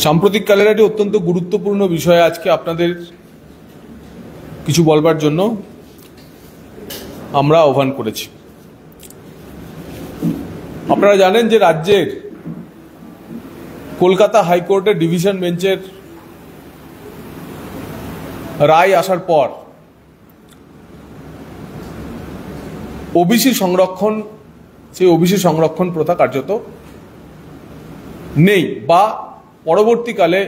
সাম্প্রতিককালের একটি অত্যন্ত গুরুত্বপূর্ণ বিষয়ে আজকে আপনাদের কিছু বলবার জন্য আমরা আহ্বান করেছি। আপনারা জানেন যে রাজ্যের কলকাতা হাইকোর্টের ডিভিশন বেঞ্চের রায় আসার পর ওবিসি সংরক্ষণ, সেই ওবিসি সংরক্ষণ প্রথা কার্যত নেই, বা পরবর্তীকালে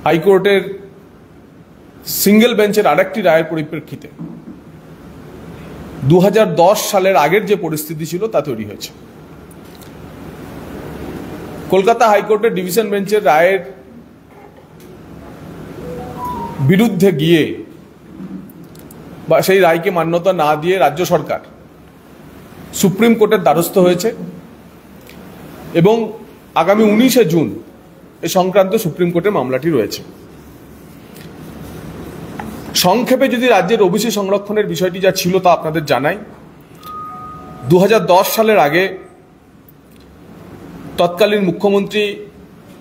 হাইকোর্টের সিঙ্গেল বেঞ্চের আরেকটি রায়ের পরিপ্রেক্ষিতে 2010 সালের আগের যে পরিস্থিতি ছিল তা তৈরি হয়েছে। কলকাতা হাইকোর্টের ডিভিশন বেঞ্চের রায়ের বিরুদ্ধে গিয়ে বা সেই রায়কে মান্যতা না দিয়ে রাজ্য সরকার সুপ্রিম কোর্টের দ্বারস্থ হয়েছে এবং আগামী 19শে জুন এ সংক্রান্ত সুপ্রিম কোর্টে মামলাটি রয়েছে। সংক্ষেপে যদি রাজ্যের ওবিসি সংরক্ষণের বিষয়টি যা ছিল তা আপনাদের জানাই। 2010 সালের আগে তৎকালীন মুখ্যমন্ত্রী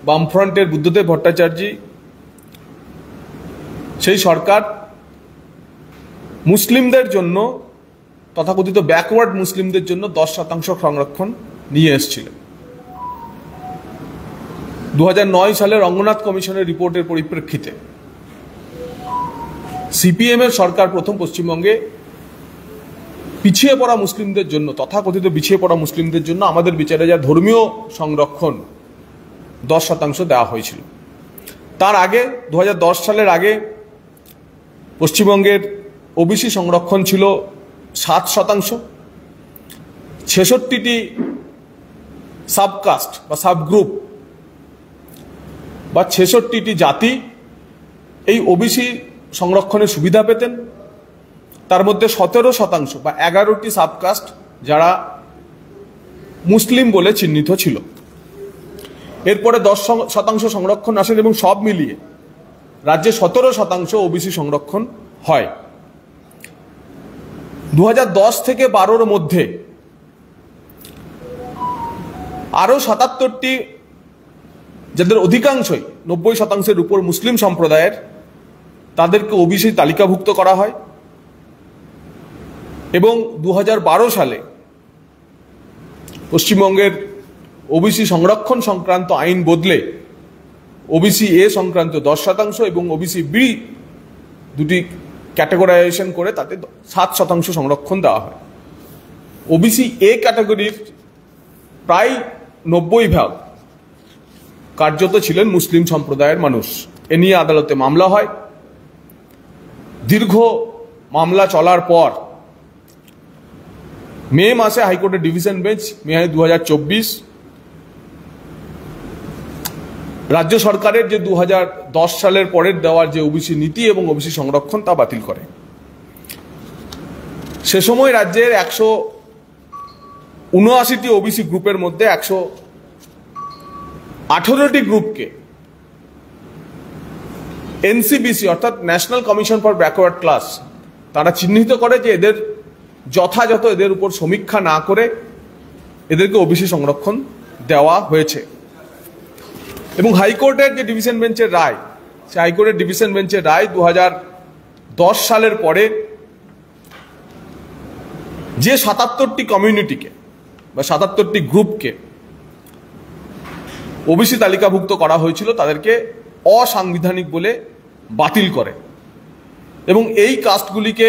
বামফ্রন্টের বুদ্ধদেব ভট্টাচার্য সেই সরকার মুসলিমদের জন্য, তথাকথিত ব্যাকওয়ার্ড মুসলিমদের জন্য 10% সংরক্ষণ নিয়ে এসেছিলেন। 2009 সালে রঙ্গনাথ কমিশনের রিপোর্টের পরিপ্রেক্ষিতে সিপিএম এর সরকার প্রথম পশ্চিমবঙ্গে পিছিয়ে পড়া মুসলিমদের জন্য, তথাকথিত পিছিয়ে পড়া মুসলিমদের জন্য আমাদের বিচারে যা ধর্মীয় সংরক্ষণ 10% দেওয়া হয়েছিল। তার আগে 2010 সালের আগে পশ্চিমবঙ্গের ওবিসি সংরক্ষণ ছিল 7%। 66টি সাবকাস্ট বা সাবগ্রুপ বা 66টি জাতি এই ওবিসি সংরক্ষণের সুবিধা পেতেন। তার মধ্যে 17% বা 11টি সাবকাস্ট যারা মুসলিম বলে চিহ্নিত ছিল। এরপরে 10% সংরক্ষণ আসেন এবং সব মিলিয়ে রাজ্যে 17% ওবিসি সংরক্ষণ হয়। 2010 থেকে 12-র মধ্যে আরো 77টি, যাদের অধিকাংশই 90%-এর উপর মুসলিম সম্প্রদায়ের, তাদেরকে ওবিসি তালিকাভুক্ত করা হয় এবং 2012 সালে পশ্চিমবঙ্গের ওবিসি সংরক্ষণ সংক্রান্ত আইন বদলে ওবিসি এ সংক্রান্ত 10% এবং ওবিসি বি দুটি ক্যাটেগরাইজেশন করে তাতে 7% সংরক্ষণ দেওয়া হয়। ওবিসি এ ক্যাটাগরির প্রায় 90% কার্যত ছিলেন মুসলিম সম্প্রদায়ের মানুষ। এ নিয়ে আদালতে মামলা হয়। দীর্ঘ মামলা চলার পর মে মাসে হাইকোর্টের ডিভিশন বেঞ্চ, মে 2024, রাজ্য সরকারের যে 2010 সালের পরের দেওয়ার যে ওবিসি নীতি এবং ওবিসি সংরক্ষণ তা বাতিল করে। সে সময় রাজ্যের 179টি ওবিসি গ্রুপের মধ্যে 118টি গ্রুপকে এনসিবিসি অর্থাৎ national commission for backward class তারা চিহ্নিত করে যে এদের যথাযথ এদের উপর সমীক্ষা না করে এদেরকে ওবিসি সংরক্ষণ দেওয়া হয়েছে। এবং হাইকোর্টের যে ডিভিশন বেঞ্চের রায়, সে হাইকোর্টের ডিভিশন বেঞ্চের রায় 2010 সালের পরে যে 77টি কমিউনিটিকে বা 77টি গ্রুপকে ওবিসি তালিকাভুক্ত করা হয়েছিল তাদেরকে অসাংবিধানিক বলে বাতিল করে এবং এই কাস্টগুলিকে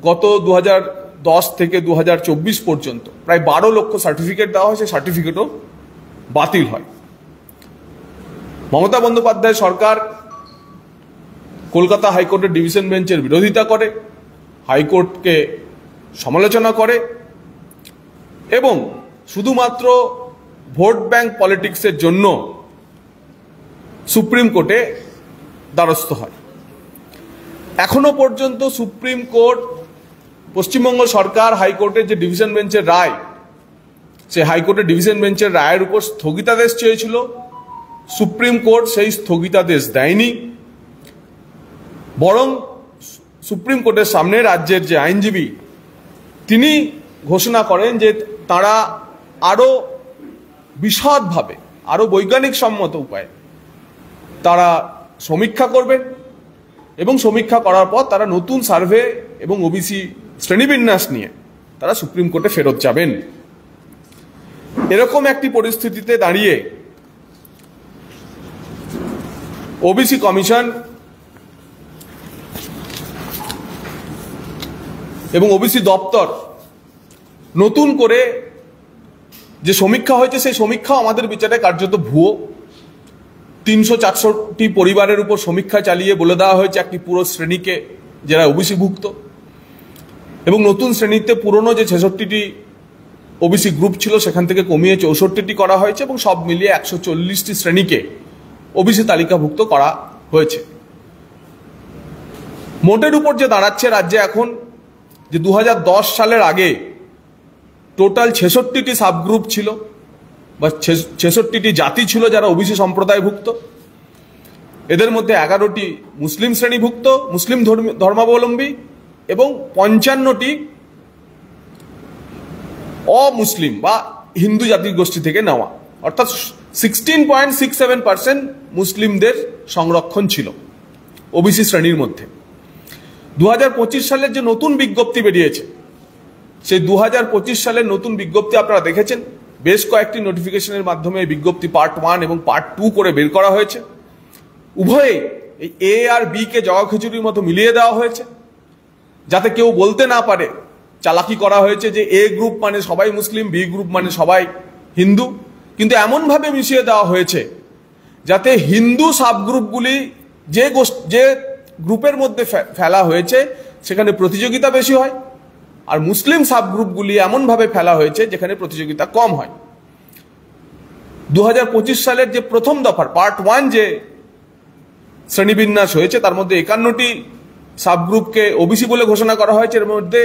গত 2010 থেকে 2024 পর্যন্ত প্রায় 12 লক্ষ সার্টিফিকেট দেওয়া হয়। সেই সার্টিফিকেটও বাতিল হয়। মমতা বন্দ্যোপাধ্যায় সরকার কলকাতা হাইকোর্টের ডিভিশন বেঞ্চের বিরোধিতা করে, হাইকোর্টকে সমালোচনা করে এবং শুধুমাত্র ভোট ব্যাংক পলিটিক্সের জন্য সুপ্রিম কোর্টে দ্বারস্থ হয়। এখনো পর্যন্ত সুপ্রিম কোর্ট, পশ্চিমবঙ্গ সরকার হাইকোর্টের যে ডিভিশন বেঞ্চের রায়, সে হাইকোর্টের ডিভিশন বেঞ্চের রায়ের উপর স্থগিতাদেশ চেয়েছিল। সুপ্রিম কোর্ট সেই স্থগিতাদেশ দেয়নি, বরং সুপ্রিম কোর্টের সামনে রাজ্যের যে আইনজীবী তিনি ঘোষণা করেন যে তারা আরো বিশদভাবে আরো বৈজ্ঞানিক সম্মত উপায়ে তারা সমীক্ষা করবেন এবং সমীক্ষা করার পর তারা নতুন সার্ভে এবং ওবিসি শ্রেণীবিন্যাস নিয়ে তারা সুপ্রিম কোর্টে ফেরত যাবেন। এরকম একটি পরিস্থিতিতে দাঁড়িয়ে ওবিসি কমিশন এবং ওবিসি দপ্তর নতুন করে যে সমীক্ষা হয়েছে সেই সমীক্ষা আমাদের বিচারে কার্যত ভুয়ো। 300-400টি পরিবারের উপর সমীক্ষা চালিয়ে বলে দেওয়া হয়েছে একটি পুরো শ্রেণীকে যারা ওবিসি ভুক্ত, এবং নতুন শ্রেণীতে পুরনো যে 66টি ওবিসি গ্রুপ ছিল সেখান থেকে কমিয়ে 64টি করা হয়েছে এবং সব মিলিয়ে 140টি শ্রেণীকে ওবিসি তালিকাভুক্ত করা হয়েছে। মোটের উপর যে দাঁড়াচ্ছে রাজ্যে এখন যে 2010 সালের আগে টোটাল 66টি সাবগ্রুপ ছিল বা 66টি জাতি ছিল যারা ওবিসি সম্প্রদায়ভুক্ত। এদের মধ্যে 11টি মুসলিম শ্রেণীভুক্ত মুসলিম ধর্মাবলম্বী এবং 55টি অমুসলিম বা হিন্দু জাতিগোষ্ঠী থেকে নেওয়া, অর্থাৎ 16.67% মুসলিমদের সংরক্ষণ ছিল ওবিসি শ্রেণীর মধ্যে। 2025 সালের যে নতুন বিজ্ঞপ্তি বেরিয়েছে সেই 2025 সালের নতুন বিজ্ঞপ্তি আপনারা দেখেছেন, বেশ কয়েকটি নোটিফিকেশনের মাধ্যমে এই বিজ্ঞপ্তি পার্ট 1 এবং পার্ট 2 করে বের করা হয়েছে। উভয়ে এই এ আর বি কে জগা খিচুড়ির মতো মিলিয়ে দেওয়া হয়েছে যাতে কেউ বলতে না পারে, চালাকি করা হয়েছে যে এ গ্রুপ মানে সবাই মুসলিম, বি গ্রুপ মানে সবাই হিন্দু। কিন্তু এমনভাবে মিশিয়ে দেওয়া হয়েছে যাতে হিন্দু সাবগ্রুপগুলি যে গ্রুপের মধ্যে ফেলা হয়েছে সেখানে প্রতিযোগিতা বেশি হয়, আর মুসলিম সাবগ্রুপগুলি এমনভাবে ফেলা হয়েছে যেখানে প্রতিযোগিতা কম হয়। 2025 সালের যে প্রথম দফার পার্ট 1 যে শ্রেণীবিন্যাস হয়েছে তার মধ্যে 51টি সাবগ্রুপকে ওবিসি বলে ঘোষণা করা হয়েছে, এর মধ্যে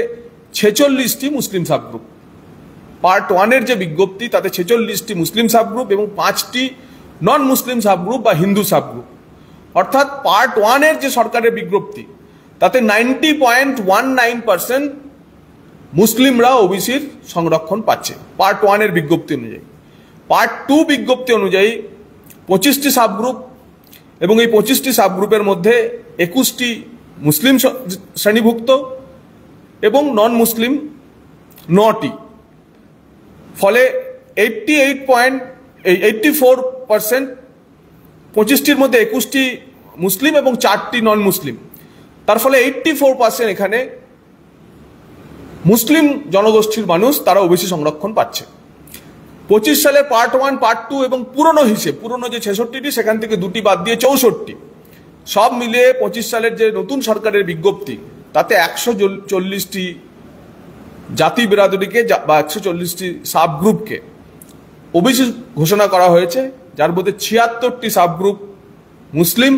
46টি মুসলিম সাবগ্রুপ। পার্ট 1-এর যে বিজ্ঞপ্তি তাতে 46টি মুসলিম সাবগ্রুপ এবং 5টি নন মুসলিম সাবগ্রুপ বা হিন্দু সাবগ্রুপ। অর্থাৎ পার্ট 1-এর যে সরকারের বিজ্ঞপ্তি তাতে 90.19% মুসলিমরা ওবিসির সংরক্ষণ পাচ্ছে পার্ট 1-এর বিজ্ঞপ্তি অনুযায়ী। পার্ট 2 বিজ্ঞপ্তি অনুযায়ী 25টি সাবগ্রুপ এবং এই 25টি সাবগ্রুপের মধ্যে 21টি মুসলিম শ্রেণীভুক্ত এবং নন মুসলিম 9টি। ফলে 84% 25টির মধ্যে 21টি মুসলিম এবং 4টি নন মুসলিম, তার ফলে 84% এখানে মুসলিম জনগোষ্ঠীর মানুষ তারা ওবিসি সংরক্ষণ পাচ্ছে। 25 সালে পার্ট 1 পার্ট 2 এবং পুরনো যে 66টি সেখান থেকে 2টি বাদ দিয়ে 64টি, সব মিলিয়ে 25 সালের যে নতুন সরকারের বিজ্ঞপ্তি তাতে 140টি জাতি বিরাদরিকে বা 140টি সাবগ্রুপকে ওবিসি ঘোষণা করা হয়েছে, যার মধ্যে 76টি সাবগ্রুপ মুসলিম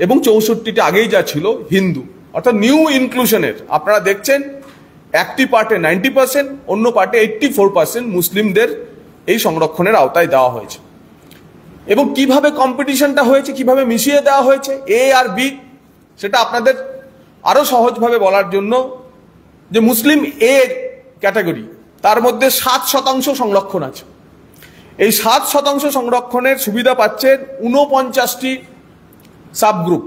এবং 64টি আগেই যা ছিল হিন্দু। অর্থাৎ নিউ ইনক্লুশনের আপনারা দেখছেন একটি পার্টে 90%, অন্য পার্টে 84% মুসলিমদের এই সংরক্ষণের আওতায় দেওয়া হয়েছে। এবং কিভাবে কম্পিটিশনটা হয়েছে, কিভাবে মিশিয়ে দেওয়া হয়েছে এ আর বি, সেটা আপনাদের আরো সহজভাবে বলার জন্য যে মুসলিম এ ক্যাটাগরি তার মধ্যে 7% সংরক্ষণ আছে। এই 7% সংরক্ষণের সুবিধা পাচ্ছে 49টি সাবগ্রুপ।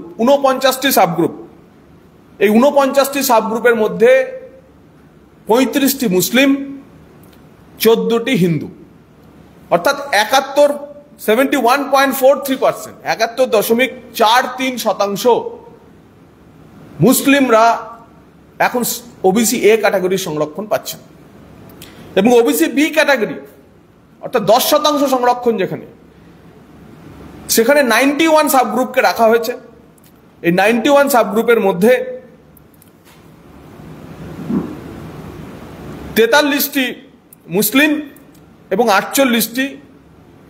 এই 49টি সাবগ্রুপের মধ্যে 35টি মুসলিম, 14টি হিন্দু, অর্থাৎ 71.43%, 71.43% মুসলিমরা এখন ওবিসি এ ক্যাটাগরির সংরক্ষণ পাচ্ছেন। এবং ওবিসি বি ক্যাটাগরি অর্থাৎ 10% সংরক্ষণ সেখানে 91 সাবগ্রুপকে রাখা হয়েছে। এই 91 সাবগ্রুপের মধ্যে 43টি মুসলিম এবং 48টি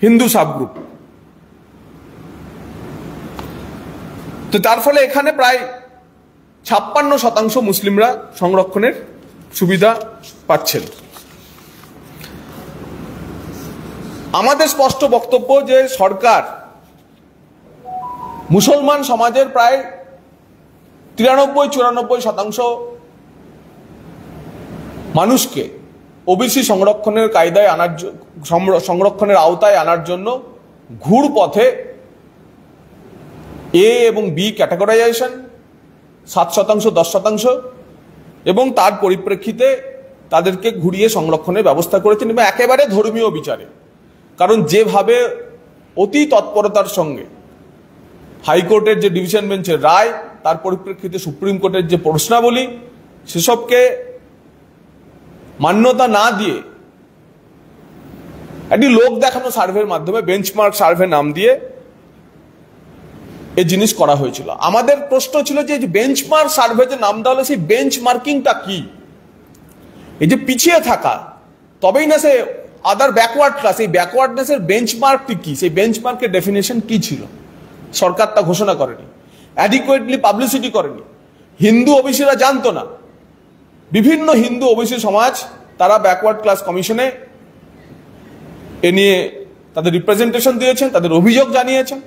হিন্দু সাবগ্রুপ। তো তার ফলে এখানে প্রায় 56% মুসলিমরা সংরক্ষণের সুবিধা পাচ্ছেন। আমাদের স্পষ্ট বক্তব্য যে সরকার মুসলমান সমাজের প্রায় 93-94% মানুষকে ওবিসি সংরক্ষণের কায়দায় সংরক্ষণের আওতায় আনার জন্য ঘুর পথে এ এবং বি ক্যাটাগরাইজেশন 7% 10% এবং তার পরিপ্রেক্ষিতে তাদেরকে ঘুরিয়ে সংরক্ষণের ব্যবস্থা করেছেন এবং একেবারে ধর্মীয় বিচারে। কারণ যেভাবে অতি তৎপরতার সঙ্গে হাইকোর্টের যে ডিভিশন বেঞ্চের রায়, তার পরিপ্রেক্ষিতে সুপ্রিম কোর্টের যে প্রশ্নাবলী, সেসবকে মান্যতা না দিয়ে একটি লোক দেখানো সার্ভের মাধ্যমে, বেঞ্চমার্ক সার্ভে নাম দিয়ে এই জিনিস করা হয়েছিল। আমাদের প্রশ্ন ছিল যে বেঞ্চমার্ক সার্ভে যে নাম দেওয়া হলো, সেই বেঞ্চমার্কিংটা কি? এই যে পিছিয়ে থাকা, তবেই না সে আদার ব্যাকওয়ার্ড ক্লাস, এই ব্যাকওয়ার্ডনেসের বেঞ্চমার্কটি কি, সেই বেঞ্চমার্কের ডেফিনেশন কি ছিল? সরকার তা ঘোষণা করেনি, অ্যাডিকুয়েটলি পাবলিসিটি করেনি। হিন্দু ওবিসিরা জানতো না। বিভিন্ন হিন্দু ওবিসি সমাজ তারা ব্যাকওয়ার্ড ক্লাস কমিশনে এ নিয়ে তাদের রিপ্রেজেন্টেশন দিয়েছেন, তাদের অভিযোগ জানিয়েছেন।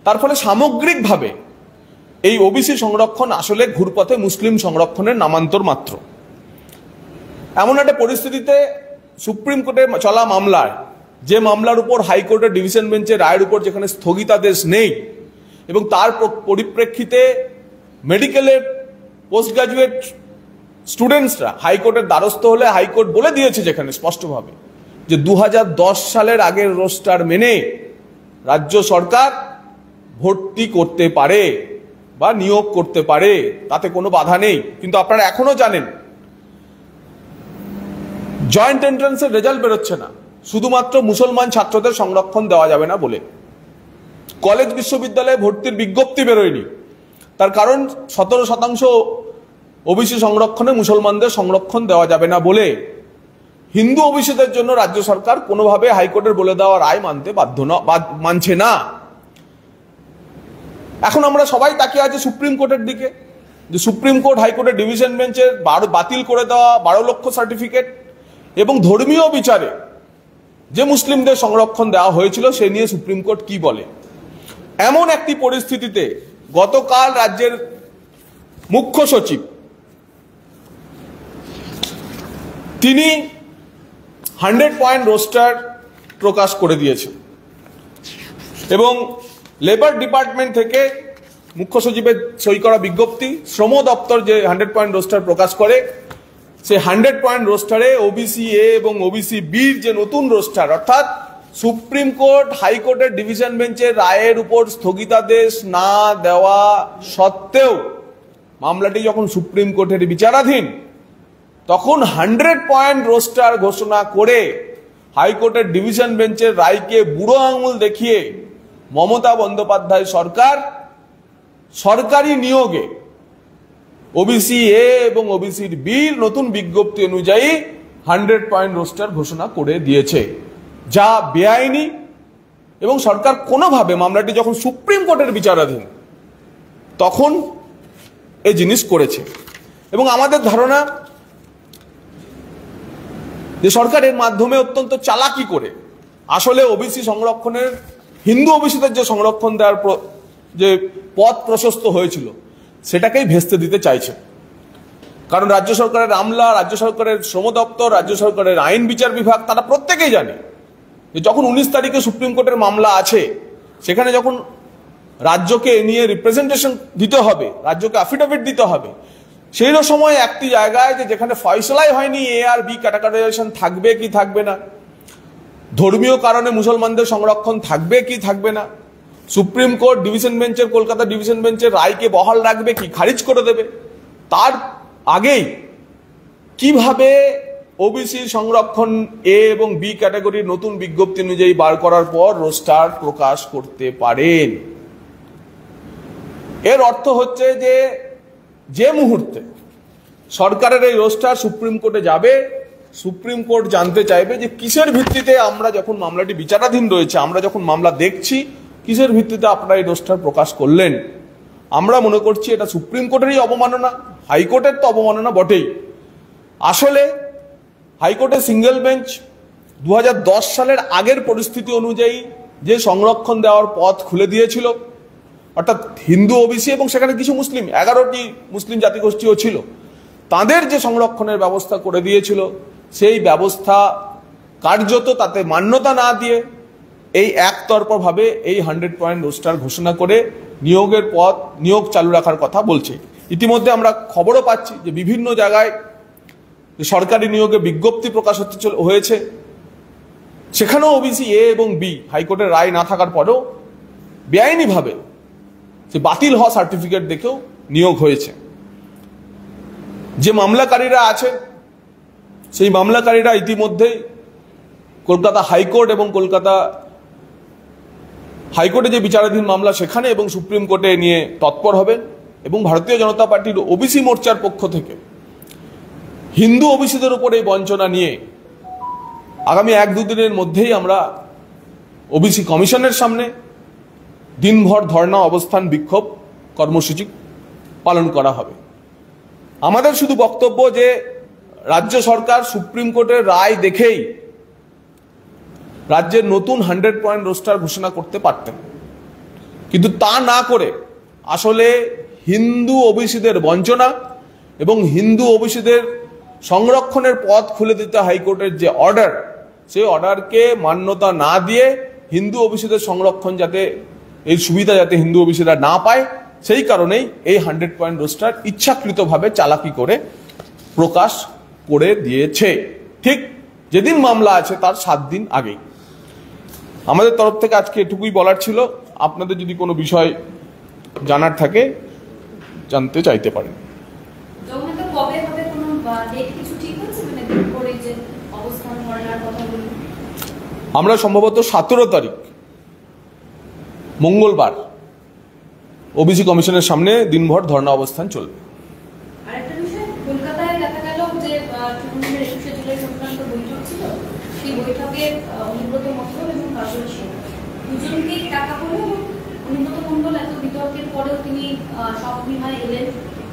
তার ফলে সামগ্রিকভাবে এই ওবিসি সংরক্ষণ আসলে ঘুরপথে মুসলিম সংরক্ষণের নামান্তর মাত্র। এমন একটা পরিস্থিতিতে সুপ্রিম কোর্টে চলা মামলায়, যে মামলার উপর হাইকোর্টের ডিভিশন বেঞ্চের রায়ের উপর যেখানে স্থগিতাদেশ নেই, এবং তার পরিপ্রেক্ষিতে মেডিকেলের পোস্ট গ্রাজুয়েট স্টুডেন্টসরা হাইকোর্টের দ্বারস্থ হলে হাইকোর্ট বলে দিয়েছে যেখানে স্পষ্টভাবে যে 2010 সালের আগের রোস্টার মেনে রাজ্য সরকার ভর্তি করতে পারে বা নিয়োগ করতে পারে, তাতে কোনো বাধা নেই। কিন্তু আপনারা এখনো জানেন জয়েন্ট এন্ট্রান্সের রেজাল্ট বেরোচ্ছে না, শুধুমাত্র মুসলমান ছাত্রদের সংরক্ষণ দেওয়া যাবে না বলে। কলেজ বিশ্ববিদ্যালয়ে ভর্তির বিজ্ঞপ্তি বেরোয়নি, তার কারণ 17% ওবিসি সংরক্ষণে মুসলমানদের সংরক্ষণ দেওয়া যাবে না বলে। হিন্দু ওবিসিদের জন্য রাজ্য সরকার কোনোভাবে হাইকোর্টের বলে দেওয়া রায় মানতে বাধ্য না, মানছে না। এখন আমরা সবাই তাকিয়ে আছি সুপ্রিম কোর্টের দিকে, যে সুপ্রিম কোর্ট হাইকোর্টের ডিভিশন বেঞ্চের বাতিল করে দেওয়া 12 লক্ষ সার্টিফিকেট এবং ধর্মীয় বিচারে যে মুসলিমদের সংরক্ষণ দেওয়া হয়েছিল সে নিয়ে সুপ্রিম কোর্ট কি বলে। এমন একটি পরিস্থিতিতে গতকাল রাজ্যের মুখ্য সচিব তিনি 100 পয়েন্ট রোস্টার প্রকাশ করে দিয়েছেন এবং লেবার ডিপার্টমেন্ট থেকে মুখ্য সচিবের সই করা বিজ্ঞপ্তি, শ্রম দপ্তর যে 100 পয়েন্ট রোস্টার প্রকাশ করে, সেই 100 পয়েন্ট রোস্টারে ওবিসি এ এবং ওবিসি বির যে নতুন রোস্টার, অর্থাৎ সুপ্রিম কোর্ট হাইকোর্টের ডিভিশন বেঞ্চের রায়ের উপর স্থগিতাদেশ না দেওয়া সত্ত্বেও মামলাটি যখন সুপ্রিম কোর্টের বিচারাধীন, তখন 100 পয়েন্ট রোস্টার ঘোষণা করে হাইকোর্টের ডিভিশন বেঞ্চের রায়কে বুড়ো আঙুল দেখিয়ে মমতা বন্দ্যোপাধ্যায় সরকার সরকারি নিয়োগে ওবিসি এ এবং ওবিসি বির নতুন বিজ্ঞপ্তি অনুযায়ী 100 পয়েন্ট রোস্টার ঘোষণা করে দিয়েছে, যা বেআইনি। এবং সরকার কোনোভাবে মামলাটি যখন সুপ্রিম কোর্টের বিচারাধীন তখন এই জিনিস করেছে। এবং আমাদের ধারণা যে সরকার এর মাধ্যমে অত্যন্ত চালাকি করে আসলে ওবিসি সংরক্ষণের, হিন্দু ওবিসিদের যে সংরক্ষণ দেওয়ার যে পথ প্রশস্ত হয়েছিল সেটাকেই ভেস্তে দিতে চাইছে। কারণ রাজ্য সরকারের আমলা, রাজ্য সরকারের শ্রম দপ্তর, রাজ্য সরকারের আইন বিচার বিভাগ, তারা প্রত্যেকেই জানে যে যখন 19 তারিখে সুপ্রিম কোর্টের মামলা আছে, সেখানে যখন রাজ্যকে নিয়ে রিপ্রেজেন্টেশন দিতে হবে, রাজ্যকে অ্যাফিডেভিট দিতে হবে, সেই সময় একটি জায়গায় যেখানে ফয়সলাই হয়নি এ আর বি ক্যাটাগরাইজেশন থাকবে কি থাকবে না, ধর্মীয় কারণে মুসলমানদের সংরক্ষণ থাকবে কি থাকবে না, সুপ্রিম কোর্ট ডিভিশন বেঞ্চের, কলকাতা ডিভিশন বেঞ্চের রায়কে বহাল রাখবে কি খারিজ করে দেবে, তার আগেই কিভাবে ওবিসি সংরক্ষণ এ এবং বি ক্যাটাগরির নতুন বিজ্ঞপ্তি অনুযায়ী বার করার পর রোস্টার প্রকাশ করতে পারেন। এর অর্থ হচ্ছে যে মুহূর্তে সরকারের এই রোস্টার সুপ্রিম কোর্টে যাবে, সুপ্রিম কোর্ট জানতে চাইবে যে কিসের ভিত্তিতে, আমরা যখন মামলাটি বিচারাধীন রয়েছে, আমরা যখন মামলা দেখছি, কিসের ভিত্তিতে আপনারা এই রোস্টার প্রকাশ করলেন। আমরা মনে করছি এটা সুপ্রিম কোর্টেরই অবমাননা, হাইকোর্টের তো অবমাননা বটেই। আসলে হাইকোর্টের সিঙ্গেল বেঞ্চ 2010 সালের আগের পরিস্থিতি অনুযায়ী যে সংরক্ষণ দেওয়ার পথ খুলে দিয়েছিল, অর্থাৎ হিন্দু ওবিসি এবং সেখানে কিছু মুসলিম, 11টি মুসলিম জাতিগোষ্ঠীও ছিল, তাদের যে সংরক্ষণের ব্যবস্থা করে দিয়েছিল, সেই ব্যবস্থা কার্যত তাতে মান্যতা না দিয়ে এই একতরফাভাবে এই 100 পয়েন্ট রোস্টার ঘোষণা করে নিয়োগের পথ নিয়োগ চালু রাখার কথা বলছে। ইতিমধ্যে আমরা খবরও পাচ্ছি যে বিভিন্ন জায়গায় সরকারি নিয়োগে বিজ্ঞপ্তি প্রকাশ হয়েছে, সেখানেও ওবিসি এ এবং বি হাইকোর্টের রায় না থাকার পরেও বেআইনিভাবে যে বাতিল হওয়া সার্টিফিকেট দেখেও নিয়োগ হয়েছে। যে মামলাকারীরা আছে সেই মামলাকারীরা ইতিমধ্যেই কলকাতা হাইকোর্ট এবং কলকাতা হাইকোর্টে যে বিচারাধীন মামলা সেখানে এবং সুপ্রিম কোর্টে নিয়ে তৎপর হবেন। এবং ভারতীয় জনতা পার্টির ওবিসি মোর্চার পক্ষ থেকে হিন্দু ওবিসিদের উপর এই বঞ্চনা নিয়ে আগামী 1-2 দিনের মধ্যেই আমরা ওবিসি কমিশনের সামনে দিনভর ধর্ণা, অবস্থান, বিক্ষোভ কর্মসূচি পালন করা হবে। আমাদের শুধু বক্তব্য যে রাজ্য সরকার সুপ্রিম কোর্টের রায় দেখেই রাজ্যের নতুন 100 পয়েন্ট রোস্টার ঘোষণা করতে পারতেন, কিন্তু তা না করে আসলে হিন্দু ওবিসিদের বঞ্চনা এবং হিন্দু ওবিসিদের সংরক্ষণের পথ খুলে দিতে হাইকোর্টের যে অর্ডার, সেই অর্ডারকে মান্যতা না দিয়ে হিন্দু ওবিসিদের সংরক্ষণ যাতে এই সুবিধা যাতে হিন্দু ওবিসিরা না পায়, সেই কারণেই এই 100 পয়েন্ট রোস্টার ইচ্ছাকৃতভাবে চালাকি করে প্রকাশ করে দিয়েছে, ঠিক যেদিন মামলা আছে তার 7 দিন আগেই। আমাদের তরফ থেকে আজকে এটুকুই বলার ছিল। আপনাদের যদি কোনো বিষয় জানার থাকে জানতে চাইতে পারেন। আমরা সম্ভবত 17 তারিখ মঙ্গলবার ওবিসি কমিশনের সামনে দিনভর ধর্ণা অবস্থান চলবে।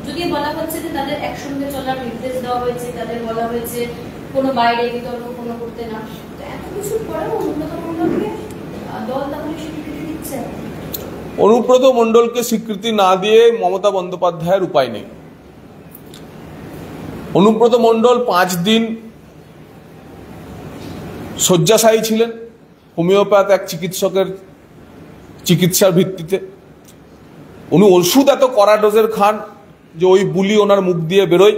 যদি বলা হচ্ছে যে তাদের একসঙ্গে চলার নির্দেশ দেওয়া হয়েছে, তাদের বলা হয়েছে কোনো বাইরে বিতর্ক কোনো করতে না, এত কিছুর পরেও অনুব্রত মণ্ডলকে দল তাহলে স্বীকৃতি দিচ্ছে। অনুব্রত মণ্ডলকে স্বীকৃতি না দিয়ে মমতা বন্দ্যোপাধ্যায়ের উপায় নেই। অনুব্রত মণ্ডল 5 দিন শয্যাশায়ী ছিলেন হোমিওপ্যাথ এক চিকিৎসকের চিকিৎসার ভিত্তিতে। উনি ওষুধ এত কড়া ডোজের খান যে ওই বুলি ওনার মুখ দিয়ে বেরোয়,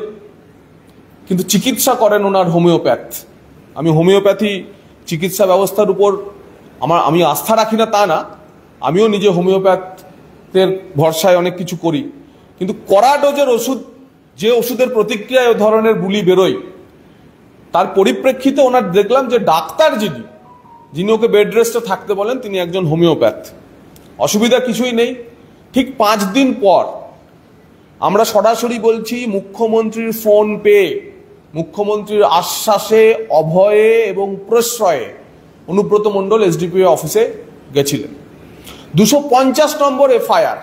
কিন্তু চিকিৎসা করেন ওনার হোমিওপ্যাথ। আমি হোমিওপ্যাথি চিকিৎসা ব্যবস্থার উপর আমি আস্থা রাখি না তা না, আমিও নিজে হোমিওপ্যাথের ভরসায় অনেক কিছু করি, কিন্তু কড়া ডোজের ওষুধ, যে ওষুধের প্রতিক্রিয়ায় ও ধরনের বুলি বেরোয়, তার পরিপ্রেক্ষিতে ওনার দেখলাম যে ডাক্তার যিনি ওকে বেড রেস্টে থাকতে বলেন তিনি একজন হোমিওপ্যাথ। অসুবিধা কিছুই নেই। ঠিক 5 দিন পর আমরা সরাসরি বলছি, মুখ্যমন্ত্রীর ফোন পেয়ে, মুখ্যমন্ত্রীর আশ্বাসে, অভয়ে এবং প্রশ্রয়ে অনুব্রত মণ্ডল এসডিপিও অফিসে গেছিলেন। 250 নম্বর এফআইআর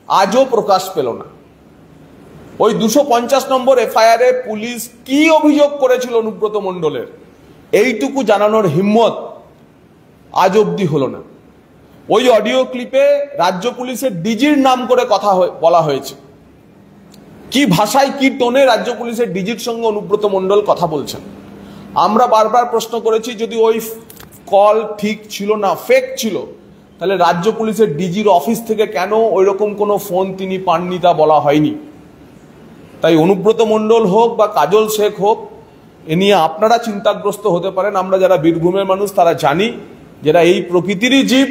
আজও প্রকাশ পেল না। ওই 250 নম্বর এফআইআরে পুলিশ কি অভিযোগ করেছিল অনুব্রত মণ্ডলের, এইটুকু জানানোর হিম্মত আজ অবধি হলো না। ওই অডিও ক্লিপে রাজ্য পুলিশের ডিজির নাম করে কথা বলা হয়েছে। কি ভাষায়, কি টোনে রাজ্য পুলিশের ডিজির সঙ্গে অনুব্রত মণ্ডল কথা বলছেন। আমরা বারবার প্রশ্ন করেছি, যদি ওই কল ঠিক ছিল না, ফেক ছিল, তাহলে রাজ্য পুলিশের ডিজির অফিস থেকে কেন ওইরকম কোনো ফোন তিনি পাননি তা বলা হয়নি। তাই অনুব্রত মণ্ডল হোক বা কাজল শেখ হোক, এ নিয়ে আপনারা চিন্তাগ্রস্ত হতে পারেন। আমরা যারা বীরভূমের মানুষ তারা জানি, যারা এই প্রকৃতিরই জীব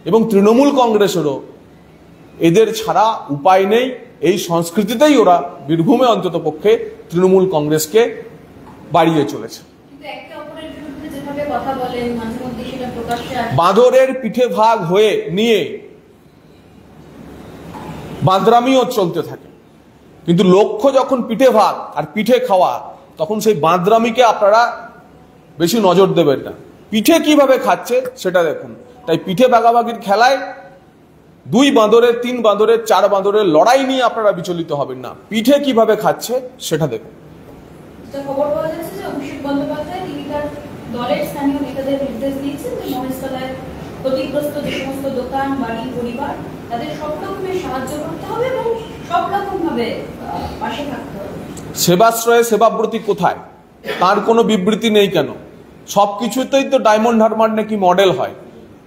এবং তৃণমূল কংগ্রেসেরও এদের ছাড়া উপায় নেই। এই সংস্কৃতিতেই ওরা বীরভূমে অন্তত পক্ষে তৃণমূল কংগ্রেসকে বাড়িয়ে চলেছে। বাঁদরের পিঠে ভাগ হয়ে নিয়ে বাঁদরামিও চলতে থাকে, কিন্তু লক্ষ্য যখন পিঠে ভাগ আর পিঠে খাওয়া, তখন সেই বাঁদরামিকে আপনারা বেশি নজর দেবেন না। পিঠে কিভাবে খাচ্ছে সেটা দেখুন। তাই পিঠে ভাগাভাগির খেলায় 2 বাঁদরের, 3 বাঁদরের, 4 বাঁদরের লড়াই নিয়ে আপনারা বিচলিত হবেন না। পিঠে কিভাবে খাচ্ছে সেটা দেখুন। খবর পাওয়া যাচ্ছে যে অভিষেক বন্দ্যোপাধ্যায় তিনি তার দলের স্থানীয় নেতাদের নির্দেশ দিয়েছেন যে মহেশতলায় ক্ষতিগ্রস্ত যে সমস্ত দোকান, বাড়ি, পরিবার, তাদের সব রকমের সাহায্য করতে হবে এবং সব রকম ভাবে পাশে থাকতে হবে। সেবাশ্রয়ে সেবাব্রতী কোথায়? তার কোনো বিবৃতি নেই কেন? সবকিছুতেই তো ডায়মন্ড হারবার নাকি মডেল হয়।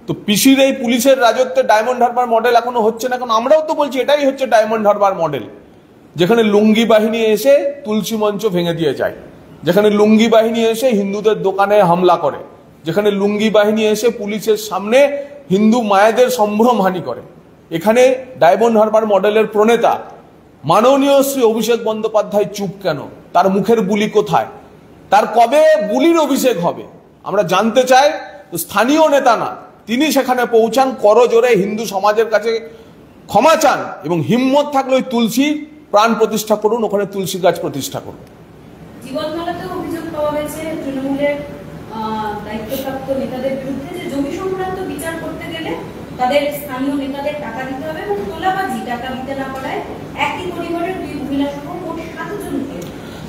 তো পিসির এই পুলিশের রাজত্বে ডায়মন্ড হারবার মডেল এখনো হচ্ছে না, এখন আমরাও তো বলছি এটাই হচ্ছে ডায়মন্ড হারবার মডেল, যেখানে লুঙ্গি বাহিনী এসে তুলসী মঞ্চ ভেঙে দিয়ে যায়, যেখানে লুঙ্গি বাহিনী এসে হিন্দুদের দোকানে হামলা করে, যেখানে লুঙ্গি বাহিনী এসে পুলিশের সামনে হিন্দু মায়েদের সম্ভ্রমহানি করে। এখানে ডায়মন্ড হারবার মডেলের প্রণেতা মাননীয় শ্রী অভিষেক বন্দ্যোপাধ্যায় চুপ কেন? তার মুখের বুলি কোথায়? তার কবে বুলির অভিষেক হবে আমরা জানতে চাই। স্থানীয় নেতা না, তিনি সেখানে পৌঁছান, করজোরে হিন্দু সমাজের কাছে ক্ষমা চান এবং হিম্মত থাকলে ওই তুলসী প্রাণ প্রতিষ্ঠা করুন, ওখানে তুলসী গাছ প্রতিষ্ঠা করুন। জীবনতলাতেও অভিযোগ পাওয়া গেছে তৃণমূলের দায়িত্বপ্রাপ্ত নেতাদের বিরুদ্ধে যে জমি সংক্রান্ত বিচার করতে গেলে তাদের স্থানীয় নেতাদের টাকা দিতে হবে এবং তোলাবাজি টাকা দিতে না পারায় একই পরিবারের দুই মহিলা সহ মোট 7 জনকে।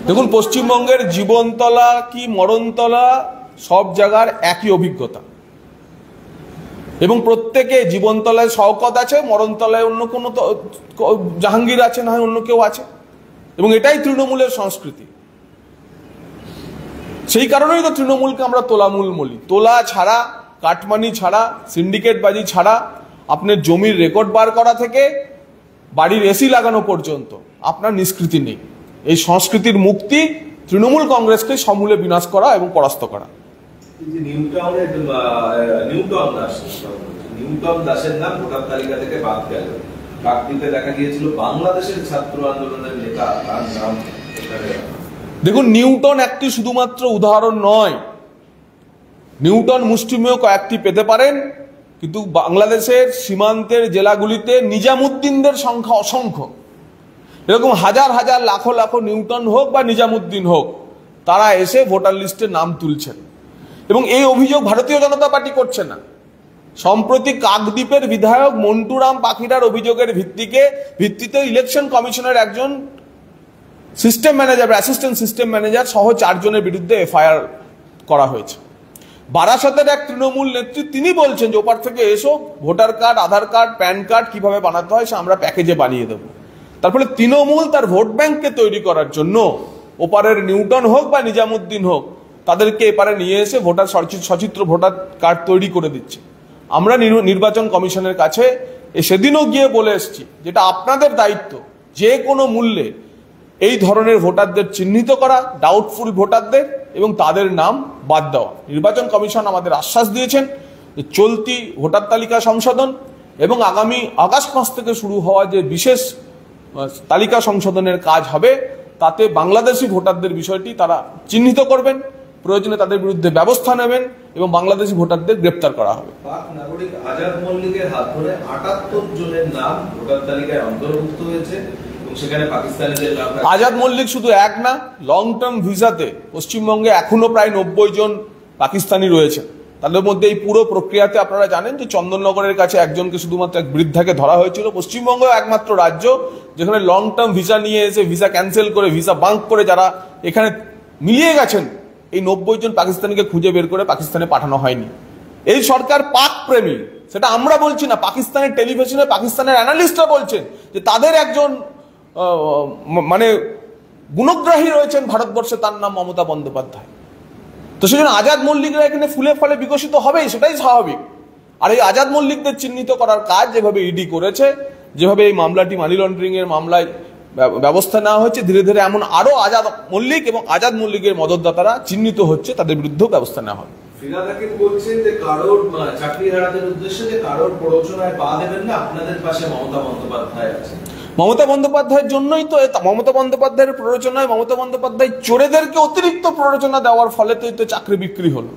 দেখুন, পশ্চিমবঙ্গের জীবনতলা কি মরণতলা সব জায়গার একই অভিজ্ঞতা, এবং প্রত্যেকে জীবনতলায় শওকত আছে, মরণতলায় অন্য কোনো জাহাঙ্গীর আছে, না হয় অন্য কেউ আছে, এবং এটাই তৃণমূলের সংস্কৃতি। সেই কারণেই তো তৃণমূলকে আমরা তোলামূল বলি। তোলা ছাড়া, কাটমানি ছাড়া, সিন্ডিকেটবাজি ছাড়া আপনার জমির রেকর্ড বার করা থেকে বাড়ির এসি লাগানো পর্যন্ত আপনার নিষ্কৃতি নেই। এই সংস্কৃতির মুক্তি তৃণমূল কংগ্রেসকে সমূলে বিনাশ করা এবং পরাস্ত করা। নিউটন দাসের নাম ভোটার তালিকা থেকে বাদ গেল, কাকদ্বীপে দেখা গিয়েছিল বাংলাদেশের ছাত্র আন্দোলনের নেতা, তার নাম। দেখুন, নিউটন একটি শুধুমাত্র উদাহরণ নয়। নিউটন মুষ্টিমেয় কয়েকটি পেতে পারেন, কিন্তু বাংলাদেশের সীমান্তের জেলাগুলিতে নিজামুদ্দিনদের সংখ্যা অসংখ্য। এরকম হাজার হাজার লাখো লাখো নিউটন হোক বা নিজামুদ্দিন হোক, তারা এসে ভোটার লিস্টে নাম তুলছেন, এবং এই অভিযোগ ভারতীয় জনতা পার্টি করছে না। সম্প্রতি কাকদ্বীপের বিধায়ক মন্টুরাম পাখিরার অভিযোগের ভিত্তিতে ইলেকশন কমিশনের একজন system manager, assistant system manager সহ 4 জনের বিরুদ্ধে এফআইআর করা হয়েছে। বারাসতের এক তৃণমূল নেত্রী তিনি বলছেন যে ওপার থেকে এসো, ভোটার কার্ড, আধার কার্ড, প্যান কার্ড কিভাবে বানাতে হয় সে আমরা প্যাকেজে বানিয়ে দেবো। তারপরে তৃণমূল তার ভোট ব্যাংককে তৈরি করার জন্য ওপারের নিউটন হোক বা নিজামুদ্দিন হোক, তাদেরকে এপারে নিয়ে এসে ভোটার সচিত্র ভোটার কার্ড তৈরি করে দিচ্ছে। আমরা নির্বাচন কমিশনের কাছে সেদিনও গিয়ে বলে এসেছি, যেটা আপনাদের দায়িত্ব, যে কোনো মূল্যে এই ধরনের ভোটারদের চিহ্নিত করা, ডাউটফুল ভোটারদের, এবং তাদের নাম বাদ দেওয়া। নির্বাচন কমিশন আমাদের আশ্বাস দিয়েছেন যে চলতি ভোটার তালিকা সংশোধন এবং আগামী আগস্ট মাস থেকে শুরু হওয়া যে বিশেষ তালিকা সংশোধনের কাজ হবে, তাতে বাংলাদেশি ভোটারদের বিষয়টি তারা চিহ্নিত করবেন, প্রয়োজনে তাদের বিরুদ্ধে ব্যবস্থা নেবেন এবং বাংলাদেশি ভোটারদের গ্রেপ্তার করা হবে। পাক নাগরিক আজাদ মল্লিকের হাত ধরে 78 জনের নাম ভোটার তালিকায় অন্তর্ভুক্ত হয়েছে। আজাদ মল্লিক শুধু এক না, লং টার্ম ভিসাতে পশ্চিমবঙ্গে এখনো প্রায় 90 জন পাকিস্তানি রয়েছে। তাদের মধ্যে এই পুরো প্রক্রিয়াতে আপনারা জানেন যে চন্দননগরের কাছে একজনকে, শুধুমাত্র এক বৃদ্ধাকে ধরা হয়েছিল। পশ্চিমবঙ্গ একমাত্র রাজ্য যেখানে লং টার্ম ভিসা নিয়ে এসে ভিসা ক্যান্সেল করে, ভিসা বাঙ্ক করে যারা এখানে মিলিয়ে গেছেন, এই 90 জন পাকিস্তানিকে খুঁজে বের করে পাকিস্তানে পাঠানো হয়নি। এই সরকার পাক প্রেমী, সেটা আমরা বলছি না, পাকিস্তানের টেলিভিশনে পাকিস্তানের অ্যানালিস্টরা বলছেন যে তাদের একজন মানে গুণগ্রাহী রয়েছেন ভারতবর্ষে, তার নাম মমতা বন্দ্যোপাধ্যায়। তো সেজন্য আজাদ মল্লিকরা এখানে ফুলে ফলে বিকশিত হবেই, সেটাই স্বাভাবিক। আর এই আজাদ মল্লিকদের চিহ্নিত করার কাজ যেভাবে ইডি করেছে, যেভাবে এই মামলাটি মানি লন্ডারিং এর মামলায় ব্যবস্থা নেওয়া হয়েছে, ধীরে ধীরে এমন আরো আজাদ মল্লিক এবং আজাদ মল্লিকের মদতদাতারা চিহ্নিত হচ্ছে, তাদের বিরুদ্ধেও ব্যবস্থা নেওয়া হবে। ফিরহাদ হাকিম বলছেন যে কারোর চাকরি হারাদের উদ্দেশ্যে যে কারোর প্ররোচনায় পা দেবেন না, আপনাদের পাশে মমতা বন্দ্যোপাধ্যায় আছে। মমতা বন্দ্যোপাধ্যায়ের জন্যই তো, মমতা বন্দ্যোপাধ্যায়ের প্ররোচনায় মমতা বন্দ্যোপাধ্যায় চোরেদেরকে অতিরিক্ত প্ররোচনা দেওয়ার ফলে তো চাকরি বিক্রি হলো,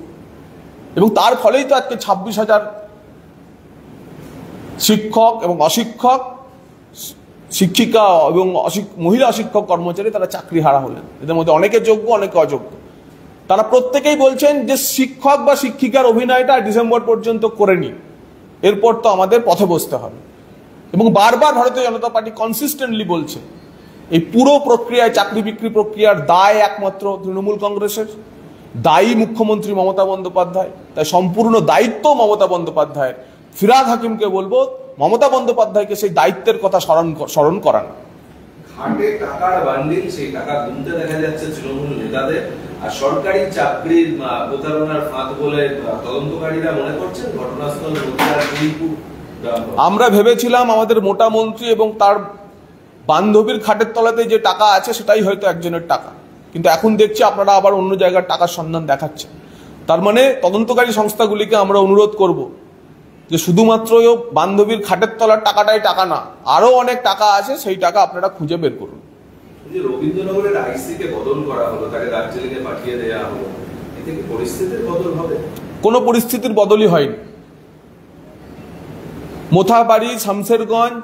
এবং তার ফলেই তো আজকে 26,000 শিক্ষক এবং অশিক্ষক, শিক্ষিকা এবং মহিলা অশিক্ষক কর্মচারী তারা চাকরি হারা হলেন। এদের মধ্যে অনেকে যোগ্য, অনেকে অযোগ্য। তারা প্রত্যেকেই বলছেন যে শিক্ষক বা শিক্ষিকার অভিনয়টা ডিসেম্বর পর্যন্ত করে নি, এরপর তো আমাদের পথে বসতে হবে। এবং বারবার ভারতীয় জনতা পার্টি কনসিস্টেন্টলি বলছে এই পুরো প্রক্রিয়ায়, চাকরি বিক্রি প্রক্রিয়ার দায় একমাত্র তৃণমূল কংগ্রেসের, দায়ী মুখ্যমন্ত্রী মমতা বন্দ্যোপাধ্যায়, তাই সম্পূর্ণ দায়িত্ব মমতা বন্দ্যোপাধ্যায়ের। ফিরহাদ হাকিমকে বলবো মমতা বন্দ্যোপাধ্যায়কে সেই দায়িত্বের কথা স্মরণ করান। ঘাটে টাকার বান্ডিল, সেই টাকা গুনতে দেখা যাচ্ছে তৃণমূল নেতাদের, আর সরকারি চাকরির প্রতারণার ফাঁদ বলে তদন্তকারীরা মনে করছেন ঘটনাস্থল আমরা ভেবেছিলাম আমাদের মোটা মন্ত্রী এবং তার বান্ধবীর খাটের তলাতে যে টাকা আছে সেটাই হয়তো একজনের টাকা, কিন্তু এখন দেখছি আপনারা আবার অন্য জায়গার টাকার সন্ধান দেখাচ্ছেন। তার মানে তদন্তকারী সংস্থাগুলিকে আমরা অনুরোধ করব যে শুধুমাত্র বান্ধবীর খাটের তলার টাকাটাই টাকা না, আরো অনেক টাকা আছে, সেই টাকা আপনারা খুঁজে বের করুন। রবীন্দ্রনগরের আইসি কে বদল করা হলো, তাকে দার্জিলিংয়ে পাঠিয়ে দেওয়া হলো, এতে কি পরিস্থিতির বদল হবে? কোনো পরিস্থিতির বদলই হয়নি। মোথাবাড়ি, শামসেরগঞ্জ,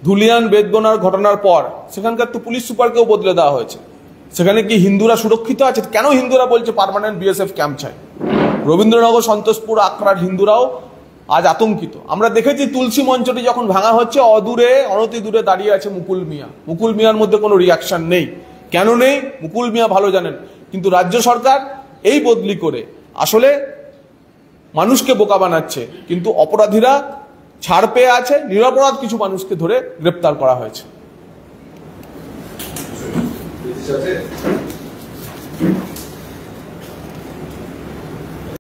ধুলিয়ান, বেদবনার ঘটনার পর সেখানকার তো পুলিশ সুপারকেও বদলে দেওয়া হয়েছে। সেখানে কি হিন্দুরা সুরক্ষিত আছে? কেন হিন্দুরা বলছে পার্মানেন্ট বিএসএফ ক্যাম্প চাই? রবীন্দ্রনগর, সন্তোষপুর, আখড়ার হিন্দুরাও আজ আতঙ্কিত। আমরা দেখেছি তুলসী মঞ্চটি যখন ভাঙা হচ্ছে, অনতি দূরে দাঁড়িয়ে আছে মুকুল মিয়া। মুকুল মিয়ার মধ্যে কোনো রিয়াকশন নেই। কেন নেই? মুকুল মিয়া ভালো জানেন। কিন্তু রাজ্য সরকার এই বদলি করে আসলে মানুষকে বোকা বানাচ্ছে, কিন্তু অপরাধীরা ছাড় পেয়ে আছে, নিরপরাধ কিছু মানুষকে ধরে গ্রেপ্তার করা হয়েছে।